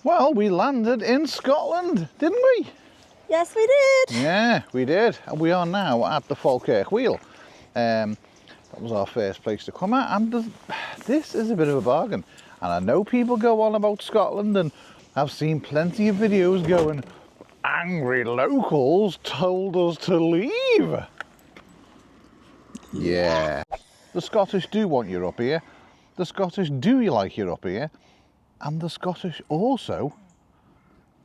Well, we landed in Scotland, didn't we? Yes, we did. Yeah, we did. And we are now at the Falkirk Wheel. That was our first place to come at, and this is a bit of a bargain. And I know people go on about Scotland, and I've seen plenty of videos going, angry locals told us to leave. Yeah. The Scottish do want you up here. The Scottish do like you up here. And the Scottish also,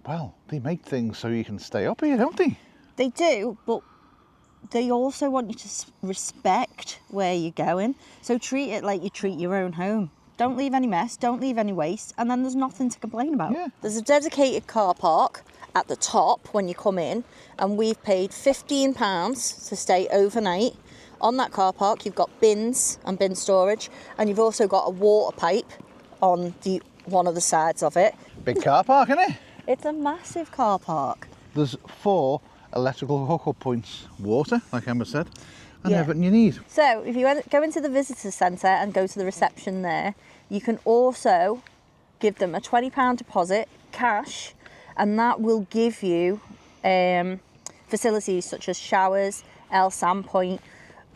well, they make things so you can stay up here, don't they? They do, but they also want you to respect where you're going. So treat it like you treat your own home. Don't leave any mess, don't leave any waste, and then there's nothing to complain about. Yeah. There's a dedicated car park at the top when you come in, and we've paid £15 to stay overnight. On that car park, you've got bins and bin storage, and you've also got a water pipe on one of the sides of it. Big car park, isn't it? It's a massive car park. There's 4 electrical hookup points, water, like Emma said, and everything you need. So if you go into the visitor centre and go to the reception there, you can also give them a £20 deposit, cash, and that will give you facilities such as showers, sandpoint,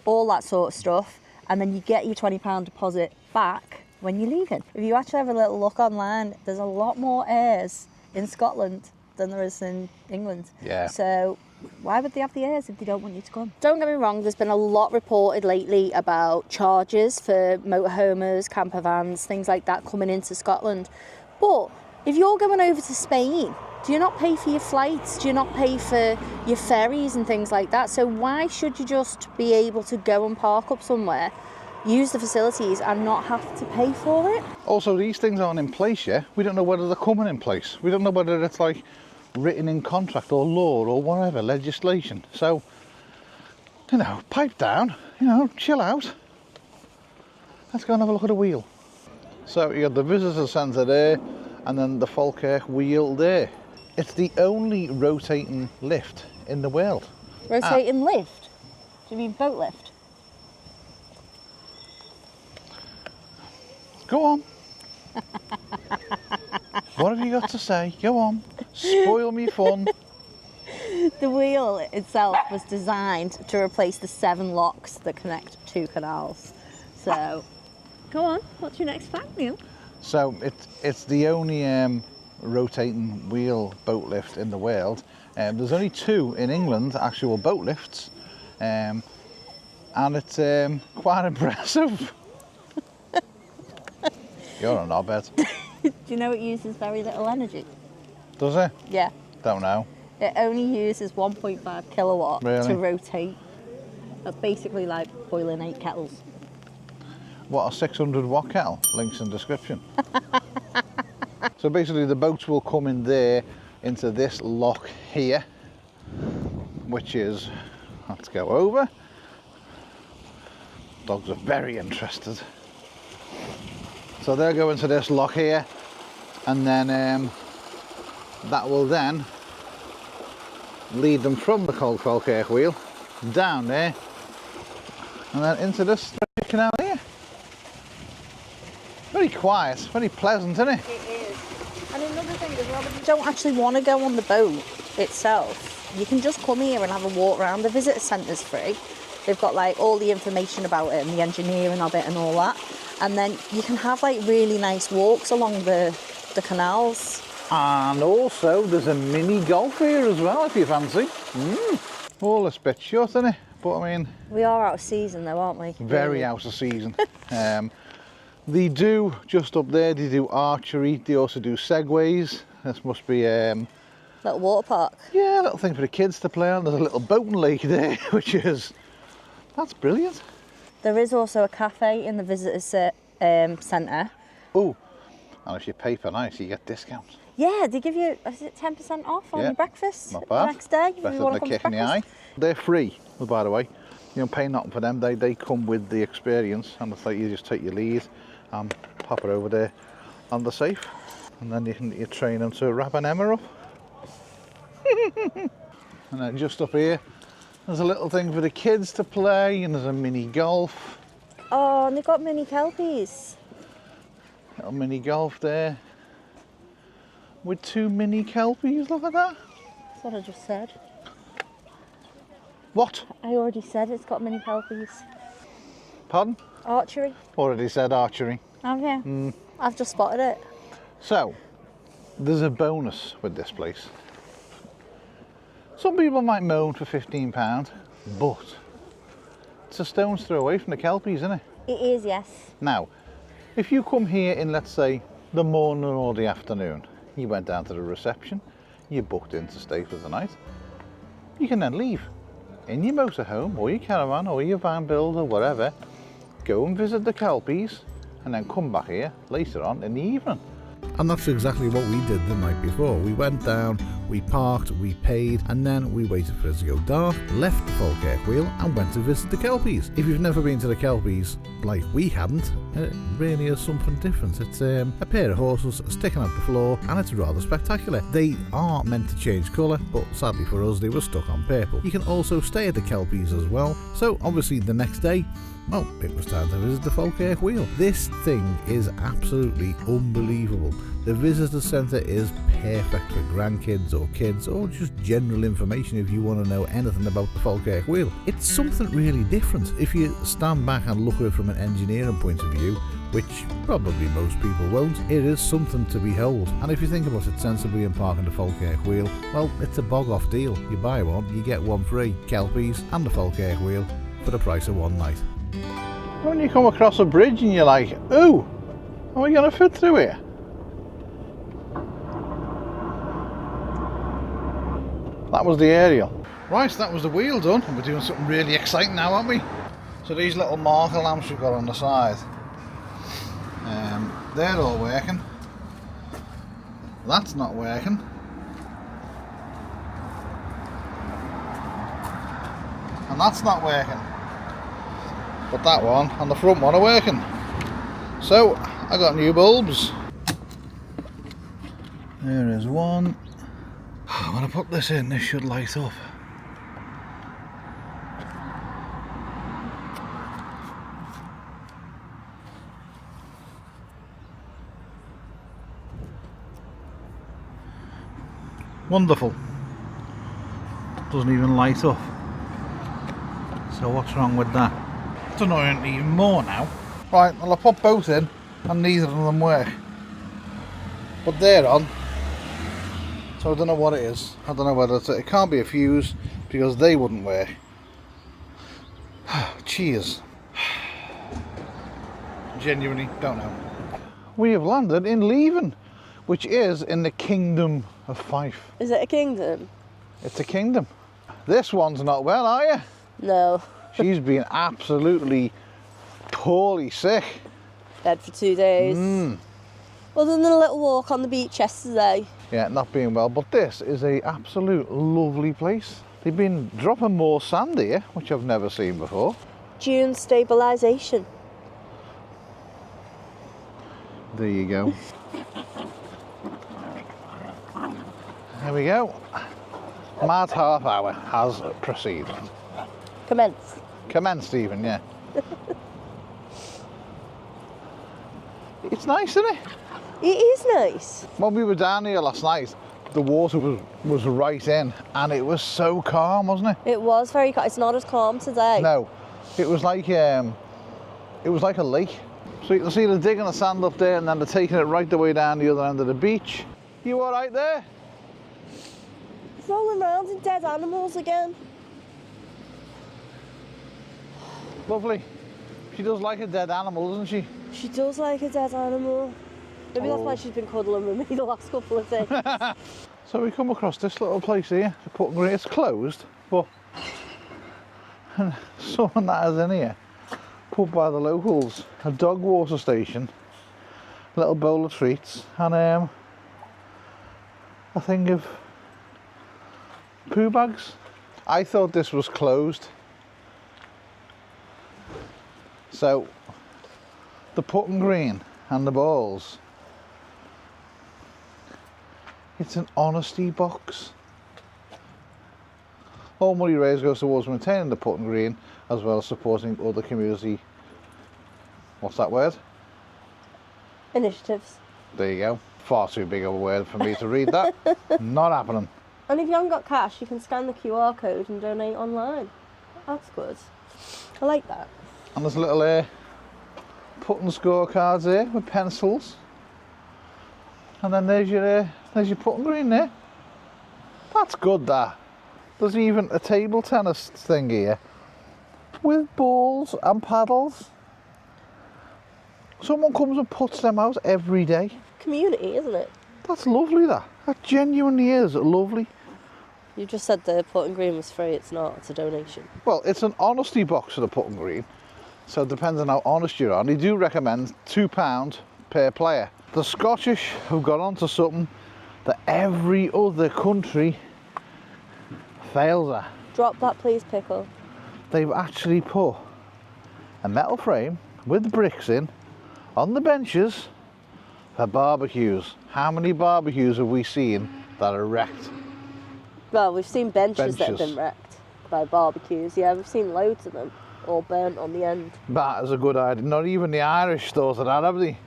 all that sort of stuff, and then you get your £20 deposit back when you're leaving. If you actually have a little look online, there's a lot more airs in Scotland than there is in England. Yeah. So why would they have the airs if they don't want you to come? Don't get me wrong, there's been a lot reported lately about charges for motorhomers, campervans, things like that coming into Scotland. But if you're going over to Spain, do you not pay for your flights? Do you not pay for your ferries and things like that? So why should you just be able to go and park up somewhere, use the facilities and not have to pay for it? Also, these things aren't in place yet. We don't know whether they're coming in place. We don't know whether it's like written in contract or law or whatever, legislation. So, you know, pipe down, you know, chill out. Let's go and have a look at the wheel. So you got the visitor centre there, and then the Falkirk Wheel there. It's the only rotating lift in the world. Rotating lift? Do you mean boat lift? Go on. What have you got to say? Go on. Spoil me fun. The wheel itself was designed to replace the 7 locks that connect 2 canals. So, go on. What's your next fact, Neil? So it's the only rotating wheel boat lift in the world. There's only 2 in England, actual boat lifts, and it's quite impressive. You're a knobhead. Do you know it uses very little energy? Does it? Yeah. Don't know. It only uses 1.5 kilowatt to rotate. That's basically like boiling 8 kettles. What, a 600 watt kettle? Links in description. So basically the boats will come in there into this lock here, which is, let's go over. Dogs are very interested. So they'll go into this lock here, and then that will then lead them from the Falkirk Wheel down there and then into this canal here. Very quiet, very pleasant, isn't it? It is. And another thing as well, if you don't actually want to go on the boat itself, you can just come here and have a walk around. The visitor centre's free. They've got like all the information about it and the engineering of it and all that. And then you can have like really nice walks along the canals. And also there's a mini golf here as well if you fancy. All a bit short, isn't it? But I mean, we are out of season though, aren't we? Very out of season. They do, just up there, they do archery, they also do segways. This must be little water park. Yeah, a little thing for the kids to play on. There's a little boating lake there, which is, that's brilliant. There is also a cafe in the visitors centre. Oh, and if you pay per night, you get discounts. Yeah, they give you, is it 10% off on your breakfast not bad. The next day? Better than a kick in the eye. They're free, by the way. You don't pay nothing for them. They come with the experience, and it's like you just take your lead and pop it over there on the safe, and then you train them to wrap an Emma up. And then just up here, there's a little thing for the kids to play, and there's a mini golf. Oh, and they've got mini Kelpies. Little mini golf there. with 2 mini Kelpies. Look at that. That's what I just said. What? I already said it's got mini Kelpies. Pardon? Archery. Already said archery. Oh yeah. I've just spotted it. So, there's a bonus with this place. Some people might moan for £15, but it's a stone's throw away from the Kelpies, isn't it? It is, yes. Now, if you come here in, let's say, the morning or the afternoon, you went down to the reception, you booked in to stay for the night, you can then leave in your motorhome or your caravan or your van build or whatever, go and visit the Kelpies and then come back here later on in the evening. And that's exactly what we did the night before. We went down, we parked, we paid, and then we waited for it to go dark, left the Falkirk Wheel and went to visit the Kelpies. If you've never been to the Kelpies, like we hadn't, it really is something different. It's a pair of horses sticking out the floor, and it's rather spectacular. They are meant to change colour, but sadly for us they were stuck on purple. You can also stay at the Kelpies as well, so obviously the next day, well, it was time to visit the Falkirk Wheel. This thing is absolutely unbelievable. The visitor centre is perfect for grandkids or kids or just general information if you want to know anything about the Falkirk Wheel. It's something really different. If you stand back and look at it from an engineering point of view, which probably most people won't, it is something to behold. And if you think about it sensibly and parking the Falkirk Wheel, well, it's a bog-off deal. You buy one, you get one free. Kelpies and the Falkirk Wheel for the price of one night. When you come across a bridge and you're like, ooh, are we going to fit through here? That was the aerial. Right, so that was the wheel done. We're doing something really exciting now, aren't we? So these little marker lamps we've got on the side, they're all working. That's not working. And that's not working. But that one and the front one are working. So I got new bulbs. There is one. When I put this in, this should light up. Wonderful. Doesn't even light up. So what's wrong with that? It's annoying even more now. Right, well I put both in and neither of them work. But they're on. So I don't know what it is. I don't know whether it can't be a fuse because they wouldn't work. Cheers. Genuinely don't know. We have landed in Leven, which is in the Kingdom of Fife. Is it a kingdom? It's a kingdom. This one's not well, are you? No. She's been absolutely poorly sick. Dead for 2 days. Other than a little walk on the beach yesterday. Yeah, not being well, but this is a absolute lovely place. They've been dropping more sand here, which I've never seen before. Dune stabilisation. There you go. There we go. Mad half hour has proceeded. Commence. Commenced even, yeah. It's nice, isn't it? It is nice. When we were down here last night, the water was right in and it was so calm, wasn't it? It was very calm. It's not as calm today. No, it was like a lake. So you can see they're digging the sand up there and then they're taking it right the way down the other end of the beach. You all right there? It's rolling around in dead animals again. Lovely. She does like a dead animal, doesn't she? She does like a dead animal. Maybe that's why she's been cuddling with me the last couple of days. So we come across this little place here, the put green. It's closed, but something that is in here, put by the locals, a dog water station, a little bowl of treats, and a thing of poo bags. I thought this was closed. So the putting green and the balls, it's an honesty box. All money raised goes towards maintaining the putting green as well as supporting other community, what's that word? Initiatives. There you go. Far too big of a word for me to read that. Not happening. And if you haven't got cash, you can scan the QR code and donate online. That's good. I like that. And there's little putting scorecards here with pencils. And then there's your putting green there. That's good, that. There's even a table tennis thing here with balls and paddles. Someone comes and puts them out every day. Community, isn't it? That's lovely, that. That genuinely is lovely. You just said the putting green was free. It's not. It's a donation. Well, it's an honesty box for the putting green. So it depends on how honest you are. And they do recommend £2 per player. The Scottish have got onto something that every other country fails at. Drop that, please, Pickle. They've actually put a metal frame with bricks in on the benches for barbecues. How many barbecues have we seen that are wrecked? Well, we've seen benches that have been wrecked by barbecues. Yeah, we've seen loads of them, all burnt on the end. That is a good idea. Not even the Irish thought of that, have they?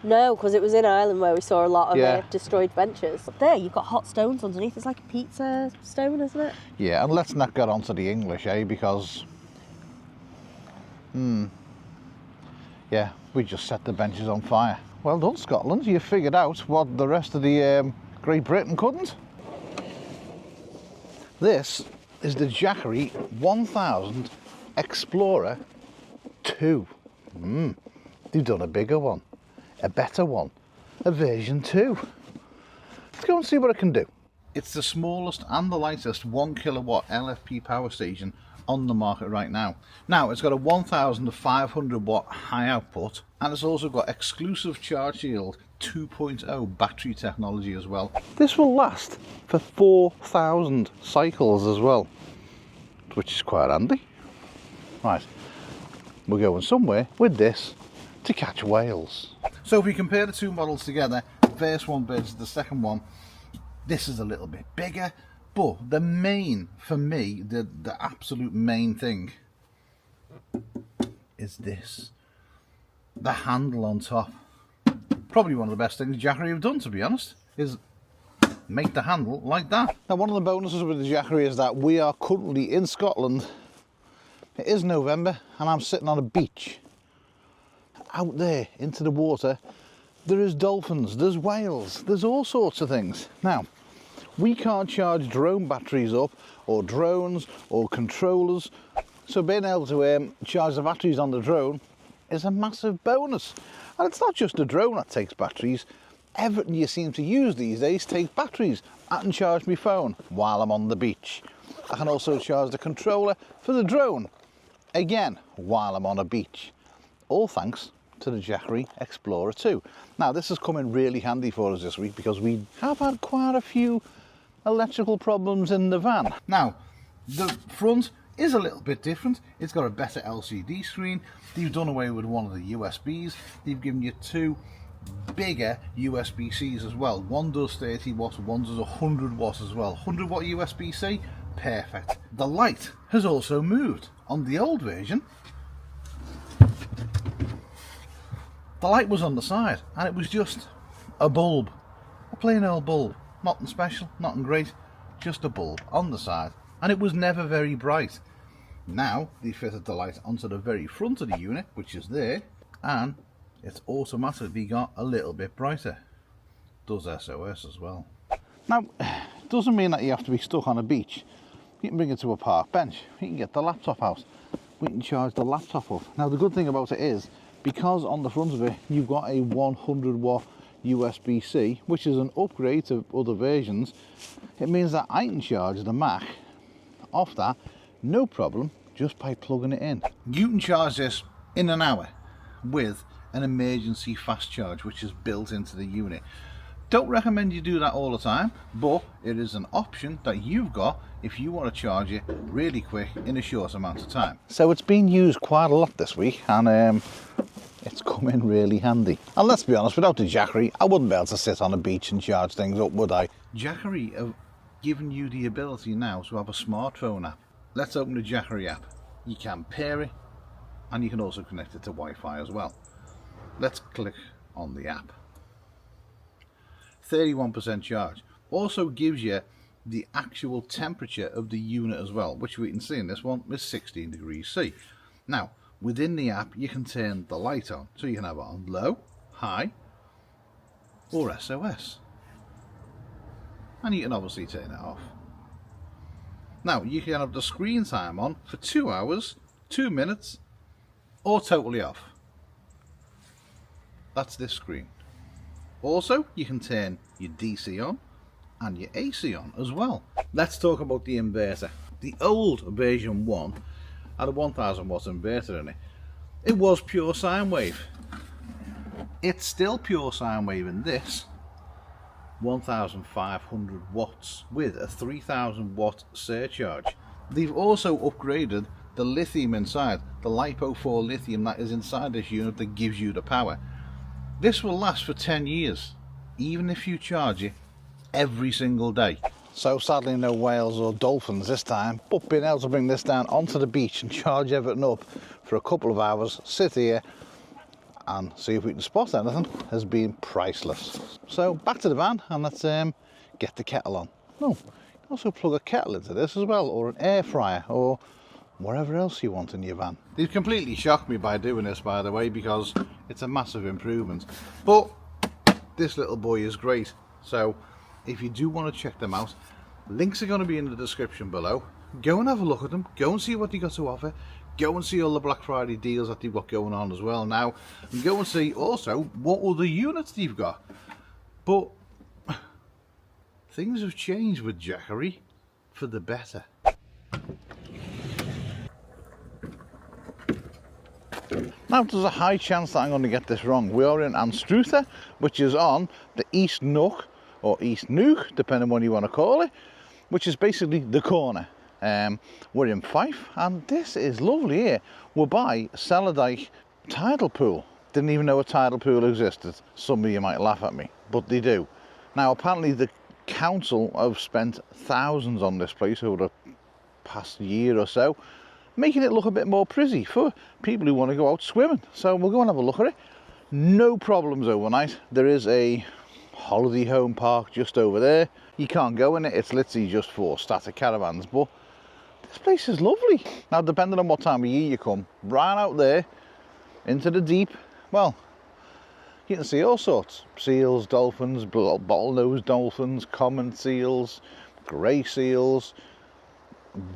No, because it was in Ireland where we saw a lot of destroyed benches. But there, you've got hot stones underneath. It's like a pizza stone, isn't it? Yeah, and let's not get onto the English, because... yeah, we just set the benches on fire. Well done, Scotland. You figured out what the rest of the Great Britain couldn't. This is the Jackery 1000 Explorer 2. They've done a bigger one, a better one, a version 2. Let's go and see what it can do. It's the smallest and the lightest 1 kilowatt LFP power station on the market right now. Now, it's got a 1500 watt high output, and it's also got exclusive Charge Shield 2.0 battery technology as well. This will last for 4,000 cycles as well, which is quite handy. Right, we're going somewhere with this to catch whales. So if we compare the two models together, the first one versus the second one, this is a little bit bigger, but the main, for me, the absolute main thing is this. The handle on top. Probably one of the best things Jackery have done, to be honest, is make the handle like that. Now, one of the bonuses with the Jackery is that we are currently in Scotland. It is November and I'm sitting on a beach. Out there into the water, there is dolphins, there's whales, there's all sorts of things. Now, we can't charge drone batteries up, or drones, or controllers, so being able to charge the batteries on the drone is a massive bonus. And it's not just the drone that takes batteries. Everything you seem to use these days takes batteries. I can charge my phone while I'm on the beach. I can also charge the controller for the drone, again, while I'm on a beach. All thanks to the Jackery Explorer 2. Now, this has come in really handy for us this week because we have had quite a few electrical problems in the van. Now, the front is a little bit different. It's got a better LCD screen. They've done away with one of the USBs. They've given you two bigger USB-Cs as well. One does 30 watts, one does 100 watts as well. 100 watt USB-C, perfect. The light has also moved. On the old version, the light was on the side and it was just a bulb, a plain old bulb. Nothing special, nothing great, just a bulb on the side, and it was never very bright. Now they fitted the light onto the very front of the unit, which is there, and it's automatically got a little bit brighter. Does SOS as well. Now, it doesn't mean that you have to be stuck on a beach. You can bring it to a park bench. You can get the laptop out. We can charge the laptop up. Now, the good thing about it is, because on the front of it you've got a 100 watt USB-C, which is an upgrade to other versions, it means that I can charge the Mac off that, no problem, just by plugging it in. You can charge this in an hour with an emergency fast charge, which is built into the unit. Don't recommend you do that all the time, but it is an option that you've got if you want to charge it really quick in a short amount of time. So it's been used quite a lot this week, and it's come in really handy. And let's be honest, without the Jackery, I wouldn't be able to sit on a beach and charge things up, would I? Jackery have given you the ability now to have a smartphone app. Let's open the Jackery app. You can pair it, and you can also connect it to Wi-Fi as well. Let's click on the app. 31% charge. Also gives you the actual temperature of the unit as well, which we can see in this one is 16 degrees C. Now, within the app, you can turn the light on. So you can have it on low, high, or SOS. And you can obviously turn it off. Now, you can have the screen time on for 2 hours, 2 minutes, or totally off. That's this screen. Also, you can turn your DC on and your AC on as well. Let's talk about the inverter. The old version 1 had a 1000 watt inverter in it. It was pure sine wave. It's still pure sine wave in this 1500 watts with a 3000 watt surcharge. They've also upgraded the lithium inside, the LiPo4 lithium that is inside this unit that gives you the power. This will last for 10 years, even if you charge it every single day. So sadly no whales or dolphins this time, but being able to bring this down onto the beach and charge everything up for a couple of hours, sit here and see if we can spot anything has been priceless. So back to the van and let's get the kettle on. Oh, you can also plug a kettle into this as well, or an air fryer, or whatever else you want in your van. They've completely shocked me by doing this, by the way, because it's a massive improvement. But this little boy is great. So if you do want to check them out, links are going to be in the description below. Go and have a look at them. Go and see what they got to offer. Go and see all the Black Friday deals that they've got going on as well now. And go and see also what other units they've got. But things have changed with Jackery for the better. Now there's a high chance that I'm going to get this wrong. We are in Anstruther, which is on the East Nook, or East Nook, depending on what you want to call it, which is basically the corner. We're in Fife, and this is lovely here. We're by Celadike tidal pool. Didn't even know a tidal pool existed. Some of you might laugh at me, but they do. Now apparently the council have spent thousands on this place over the past year or so, making it look a bit more pretty for people who want to go out swimming. So we'll go and have a look at it. No problems overnight. There is a holiday home park just over there. You can't go in it, it's literally just for static caravans, but this place is lovely. Now depending on what time of year you come, right out there into the deep, well, you can see all sorts. Seals, dolphins, bottlenose dolphins, common seals, grey seals,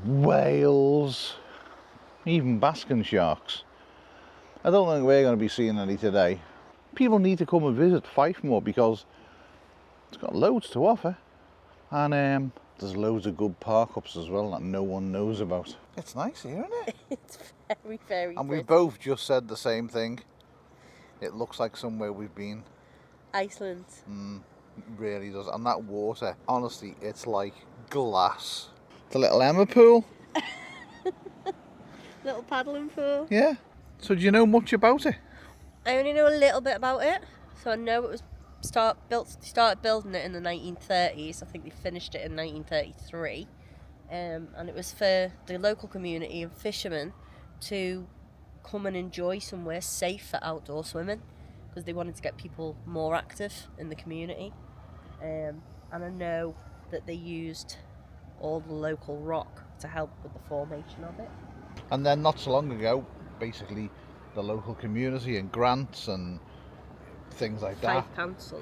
whales, even basking sharks. I don't think we're going to be seeing any today. People need to come and visit Fife more because it's got loads to offer, and there's loads of good park-ups as well that no one knows about. It's nice here, isn't it? It's very, very And pretty. we both just said the same thing. It looks like somewhere we've been. Iceland. It really does. And that water, honestly, it's like glass. The little Emma pool. Little paddling pool. Yeah. So do you know much about it? I only know a little bit about it. So I know it was started building it in the 1930s. I think they finished it in 1933. And it was for the local community and fishermen to come and enjoy somewhere safe for outdoor swimming, because they wanted to get people more active in the community. And I know that they used all the local rock to help with the formation of it. And then not so long ago, basically the local community and grants and things like that,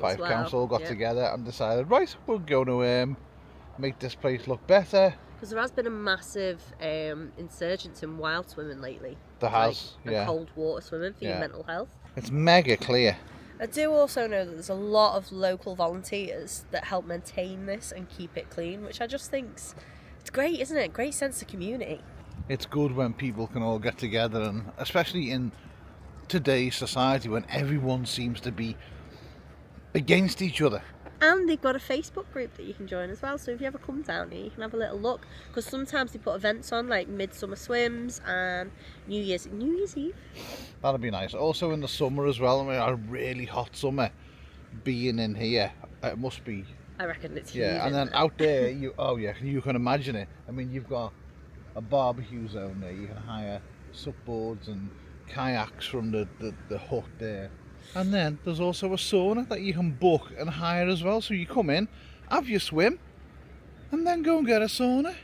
Fife Council got together and decided, right, we're going to make this place look better. Because there has been a massive insurgence in wild swimming lately. There has, and yeah. cold water swimming for your mental health. It's mega clear. I do also know that there's a lot of local volunteers that help maintain this and keep it clean, which I just think's it's great, isn't it? Great sense of community. It's good when people can all get together, and especially in today's society when everyone seems to be against each other. And they've got a Facebook group that you can join as well, so if you ever come down here you can have a little look, because sometimes they put events on like midsummer swims and New Year's Eve. That'd be nice. Also in the summer as well, I mean, a really hot summer, being in here, it must be. I reckon it's yeah. And then out there, you can imagine it. I mean, you've got a barbecue zone there. You can hire supboards and kayaks from the hut there. And then there's also a sauna that you can book and hire as well. So you come in, have your swim, and then go and get a sauna.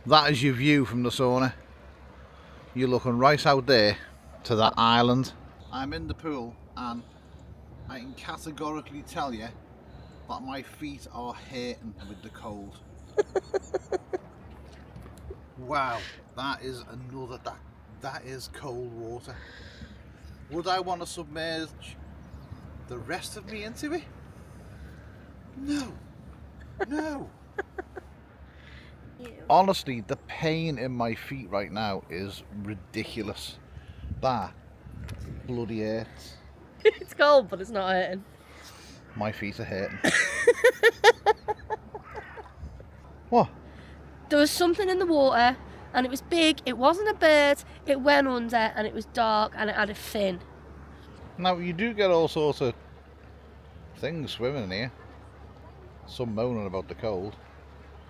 That is your view from the sauna. You're looking right out there to that island. I'm in the pool and I can categorically tell you that my feet are hurting with the cold. Wow, that is another, that is cold water. Would I want to submerge the rest of me into it? No, no. Honestly, the pain in my feet right now is ridiculous. That bloody hurts. It's cold, but it's not hurting. My feet are hurting. What? There was something in the water, and it was big. It wasn't a bird. It went under, and it was dark, and it had a fin. Now, you do get all sorts of things swimming in here. Some moaning about the cold.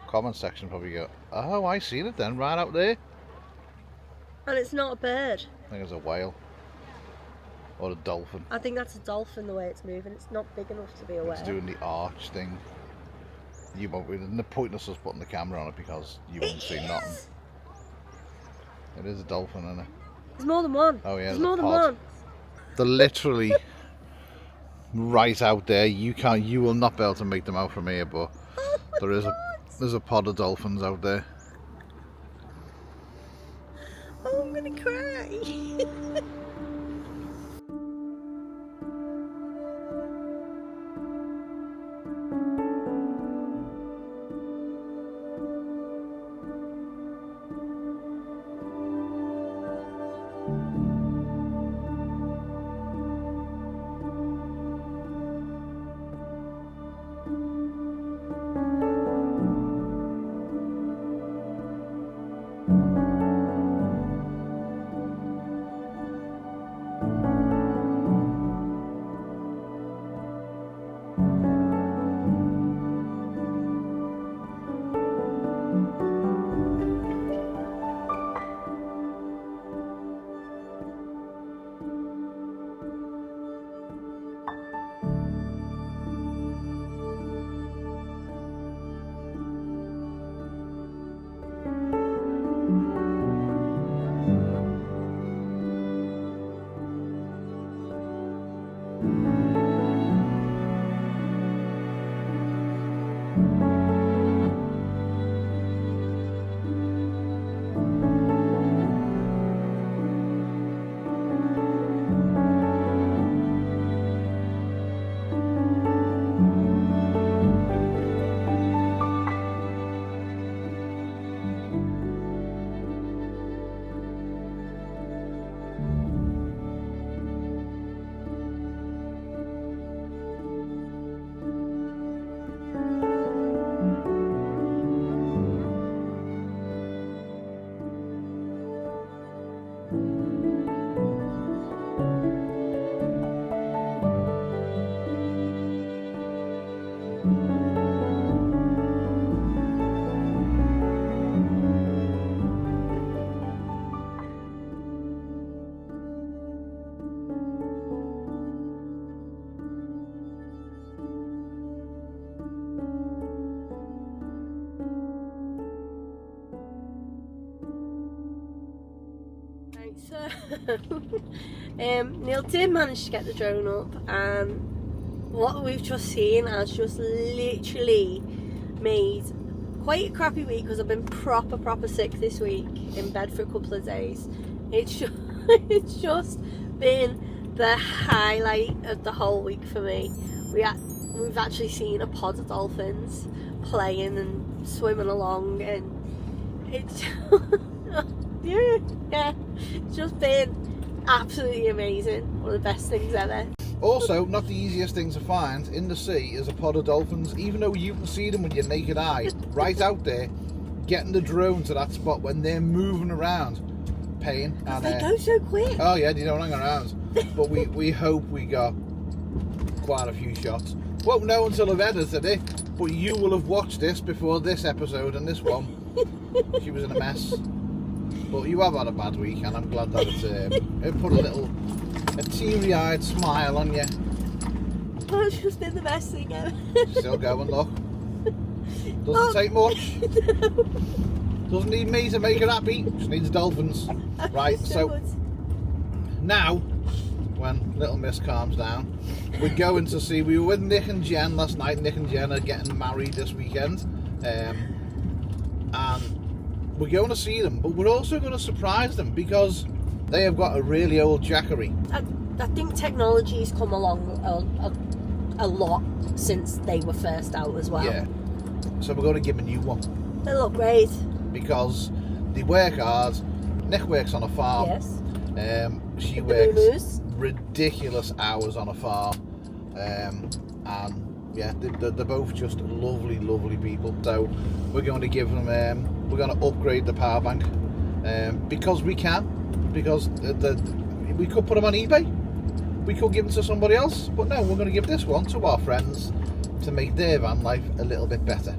Comment section probably go, oh, I seen it then, right out there. And it's not a bird. I think it's a whale. Or a dolphin. I think that's a dolphin, the way it's moving. It's not big enough to be a whale. It's doing the arch thing. You won't be, the point of us putting the camera on it because you won't see nothing. It is a dolphin, isn't it? There's more than one. Oh yeah, there's more than pod. one. They're literally right out there. You will not be able to make them out from here, but there's a pod of dolphins out there. Oh, I'm gonna cry. So, Neil did manage to get the drone up, and what we've just seen has just literally made quite a crappy week because I've been proper sick this week, in bed for a couple of days. It's just been the highlight of the whole week for me. We've actually seen a pod of dolphins playing and swimming along, and it's yeah, it's just been absolutely amazing. One of the best things ever. Also, not the easiest thing to find in the sea is a pod of dolphins, even though you can see them with your naked eye, right out there, getting the drone to that spot when they're moving around, pain. And they go so quick. Oh yeah, they don't hang around. But we hope we got quite a few shots. Won't know until I've edited it, but you will have watched this before this episode and this one. She was in a mess. But you have had a bad week, and I'm glad that it put a little a teary-eyed smile on you. Oh, it's just been the best thing ever. Still going, look. Doesn't take much. Doesn't need me to make her happy. Just needs dolphins. Right, so good. now, when little Miss calms down, we're going to see. We were with Nick and Jen last night. Nick and Jen are getting married this weekend, and we're going to see them. But we're also going to surprise them because they have got a really old Jackery. I think technology's come along a lot since they were first out as well. Yeah. So we're going to give them a new one They look great. because they work hard. Nick works on a farm. Yes. She The works moo-moos. ridiculous hours on a farm, and yeah, they're both just lovely people. So we're going to give them, we're going to upgrade the power bank because we can, because we could put them on eBay, we could give them to somebody else, but no, we're going to give this one to our friends to make their van life a little bit better.